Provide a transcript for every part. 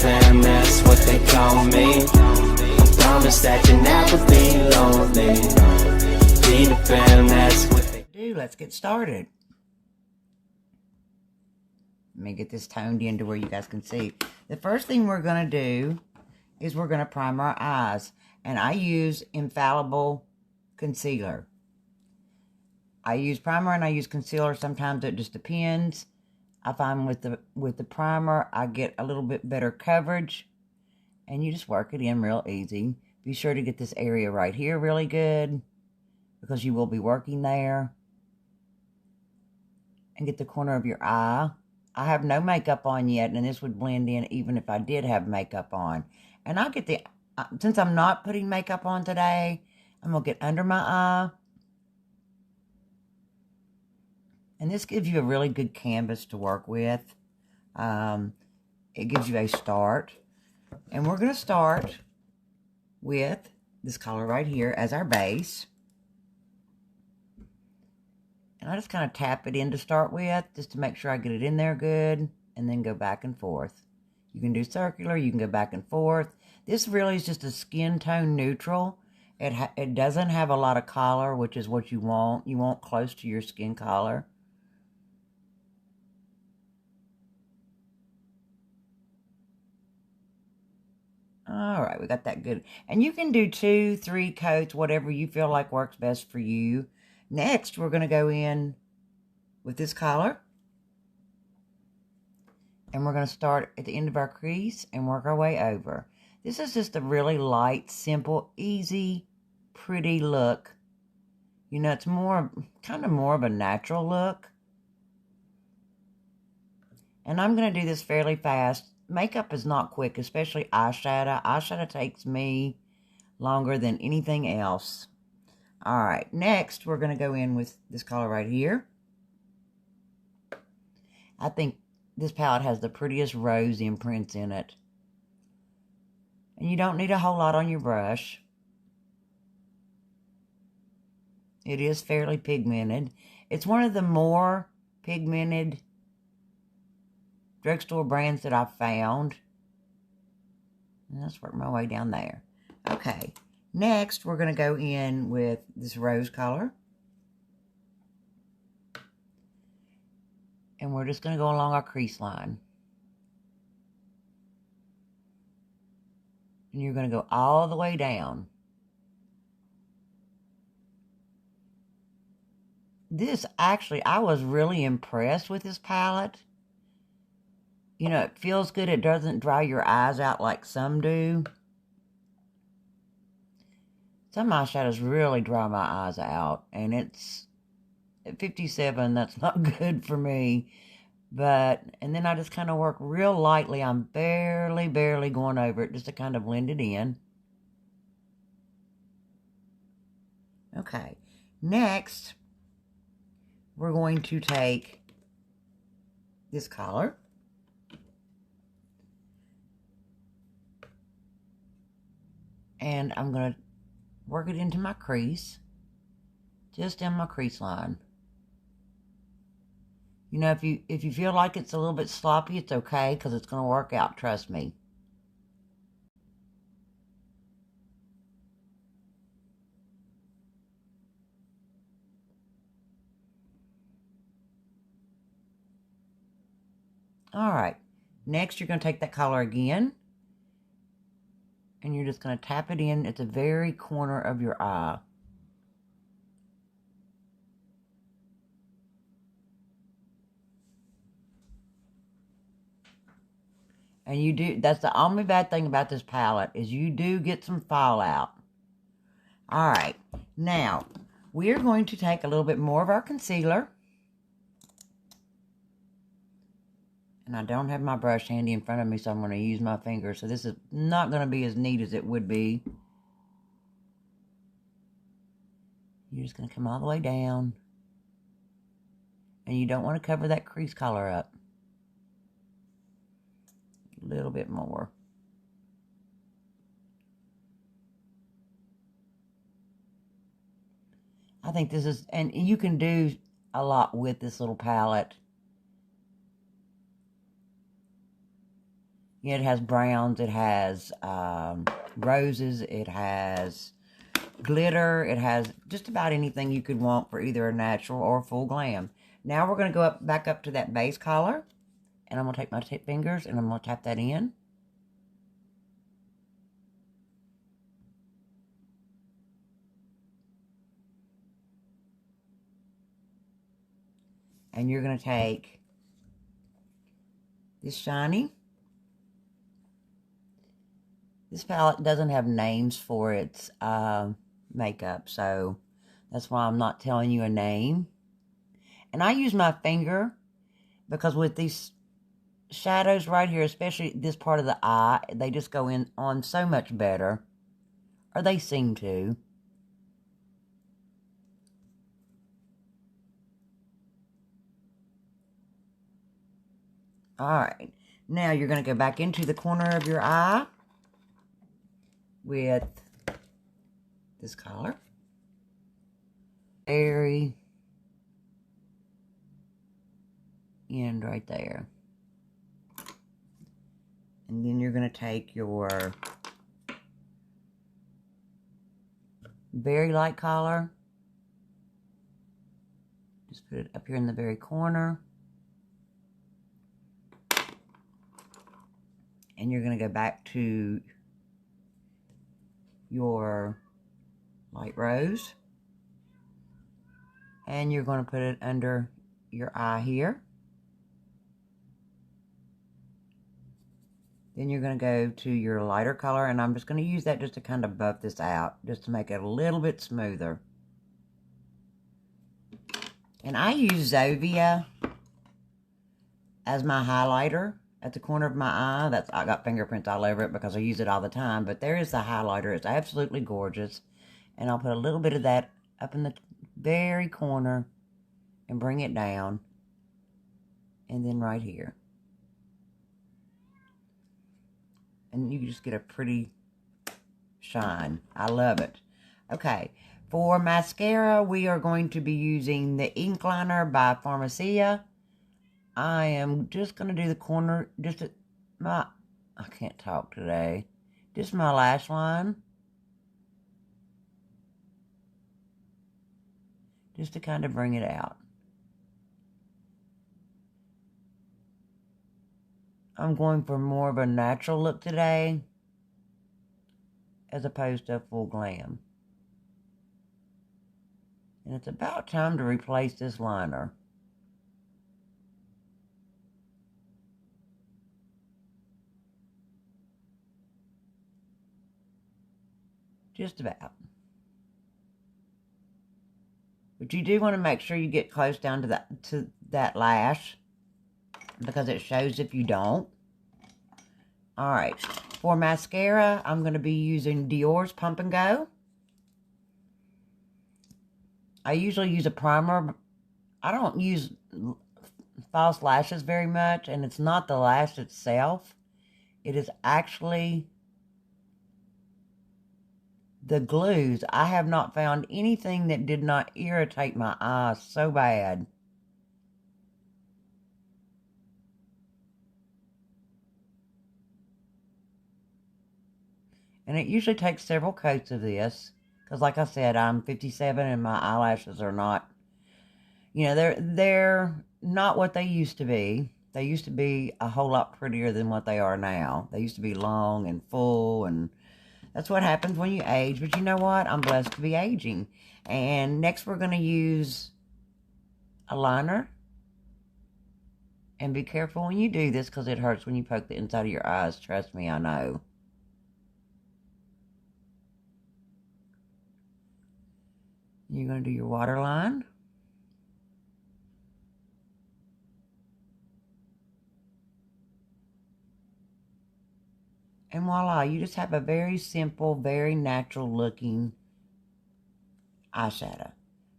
fam, that's what they call me. I promise that you'll never be lonely. Be the fam, that's what they do. Let's get started. Let me get this toned in to where you guys can see. The first thing we're going to do is we're going to prime our eyes. And I use infallible concealer. I use primer and I use concealer. Sometimes it just depends. I find with the primer, I get a little bit better coverage. And you just work it in real easy. Be sure to get this area right here really good, because you will be working there. And get the corner of your eye. I have no makeup on yet, and this would blend in even if I did have makeup on. And I'll get the, since I'm not putting makeup on today, I'm going to get under my eye. And this gives you a really good canvas to work with. It gives you a start. And we're going to start with this color right here as our base. And I just kind of tap it in to start with, just to make sure I get it in there good, and then go back and forth. You can do circular, you can go back and forth. This really is just a skin tone neutral. It doesn't have a lot of color, which is what you want. You want close to your skin color. All right, we got that good. And you can do 2, 3 coats, whatever you feel like works best for you. Next, we're going to go in with this color. And we're going to start at the end of our crease and work our way over. This is just a really light, simple, easy, pretty look. You know, it's kind of more of a natural look. And I'm going to do this fairly fast. Makeup is not quick, especially eyeshadow. Eyeshadow takes me longer than anything else. All right, next we're going to go in with this color right here. I think this palette has the prettiest rose imprints in it. And you don't need a whole lot on your brush. It is fairly pigmented. It's one of the more pigmented drugstore brands that I've found. And let's work my way down there. Okay, next we're going to go in with this rose color. And we're just going to go along our crease line. And you're going to go all the way down. This actually, I was really impressed with this palette. You know, it feels good. It doesn't dry your eyes out like some do. Some eyeshadows really dry my eyes out. And it's at 57, that's not good for me. And then I just kind of work real lightly. I'm barely going over it just to kind of blend it in. Okay. Next, we're going to take this color. And I'm going to work it into my crease. Just in my crease line. You know, if you feel like it's a little bit sloppy, it's okay, because it's going to work out, trust me. All right. Next, you're going to take that color again. And you're just going to tap it in at the very corner of your eye. And that's the only bad thing about this palette, is you do get some fallout. All right. Now, we're going to take a little bit more of our concealer. And I don't have my brush handy in front of me, so I'm going to use my finger. So this is not going to be as neat as it would be. You're just going to come all the way down. And you don't want to cover that crease color up. A little bit more. I think this is, and you can do a lot with this little palette. It has browns, it has roses, it has glitter, it has just about anything you could want for either a natural or a full glam. Now we're going to go back up to that base color, and I'm going to take my fingers and I'm going to tap that in. And you're going to take this shiny. This palette doesn't have names for its makeup, so that's why I'm not telling you a name. And I use my finger because with these shadows right here, especially this part of the eye, they just go in on so much better. Or they seem to. Alright, now you're going to go back into the corner of your eye with this color. Very end right there. And then you're going to take your very light color. Just put it up here in the very corner. And you're going to go back to your light rose. And you're going to put it under your eye here. Then you're going to go to your lighter color, and I'm just going to use that just to kind of buff this out, just to make it a little bit smoother. And I use Zovia as my highlighter at the corner of my eye. I got fingerprints all over it because I use it all the time, but there is the highlighter. It's absolutely gorgeous. And I'll put a little bit of that up in the very corner and bring it down. And then right here. And you just get a pretty shine. I love it. Okay, for mascara, we are going to be using the Ink Liner by Pharmacia. I am just going to do the corner, I can't talk today. Just my lash line. Just to kind of bring it out. I'm going for more of a natural look today, as opposed to a full glam. And it's about time to replace this liner. Just about. But you do want to make sure you get close down to that lash, because it shows if you don't. Alright, for mascara, I'm going to be using Dior's Pump and Go. I usually use a primer. I don't use false lashes very much, and it's not the lash itself. It is actually the glues. I have not found anything that did not irritate my eyes so bad. And it usually takes several coats of this. Because like I said, I'm 57 and my eyelashes are not, you know, they're not what they used to be. They used to be a whole lot prettier than what they are now. They used to be long and full, and that's what happens when you age. But you know what? I'm blessed to be aging. And next we're going to use a liner. And be careful when you do this, because it hurts when you poke the inside of your eyes. Trust me, I know. You're going to do your waterline. And voila, you just have a very simple, very natural looking eyeshadow.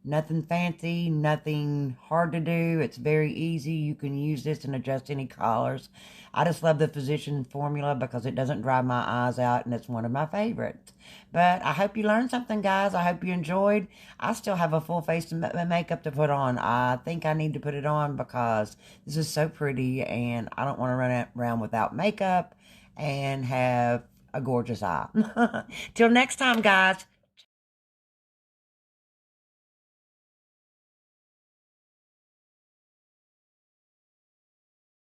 Nothing fancy, nothing hard to do. It's very easy. You can use this and adjust any colors. I just love the Physicians formula because it doesn't dry my eyes out, and it's one of my favorites. But I hope you learned something, guys. I hope you enjoyed. I still have a full face of makeup to put on. I think I need to put it on because this is so pretty, and I don't want to run around without makeup and have a gorgeous eye. Till next time, guys.